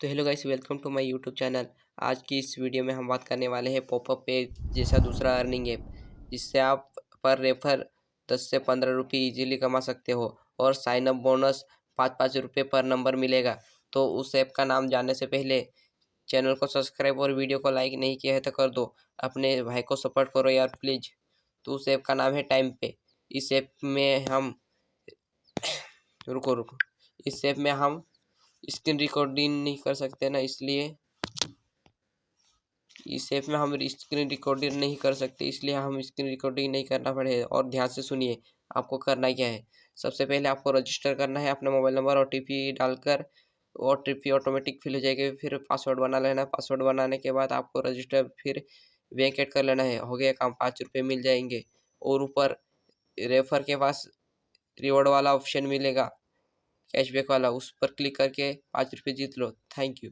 तो hello guys, welcome to my YouTube channel. आज की इस वीडियो में हम बात करने वाले हैं पॉपअप पे जैसा दूसरा अर्निंग ऐप, जिससे आप पर रेफर 10 से 15 रुपये ईजिली कमा सकते हो और साइन अप बोनस 5-5 रुपये पर नंबर मिलेगा। तो उस ऐप का नाम जानने से पहले चैनल को सब्सक्राइब और वीडियो को लाइक नहीं किया है तो कर दो। अपने भाई को सपोर्ट करो यार प्लीज़। तो उस ऐप का नाम है टाइम पे। इस ऐप में हम रुको रुको इस ऐप में हम स्क्रीन रिकॉर्डिंग नहीं कर सकते ना, इसलिए इस ऐप में हम स्क्रीन रिकॉर्डिंग नहीं कर सकते, इसलिए हम स्क्रीन रिकॉर्डिंग नहीं करना पड़ेगा। और ध्यान से सुनिए, आपको करना क्या है। सबसे पहले आपको रजिस्टर करना है अपना मोबाइल नंबर ओटीपी डालकर। ओटीपी ऑटोमेटिक फिल हो जाएगी, फिर पासवर्ड बना लेना। पासवर्ड बनाने के बाद आपको रजिस्टर फिर बैंक ऐड कर लेना है। हो गया काम, 5 रुपये मिल जाएंगे। और ऊपर रेफर के पास रिवॉर्ड वाला ऑप्शन मिलेगा, कैशबैक वाला, उस पर क्लिक करके 5 रुपये जीत लो। Thank you.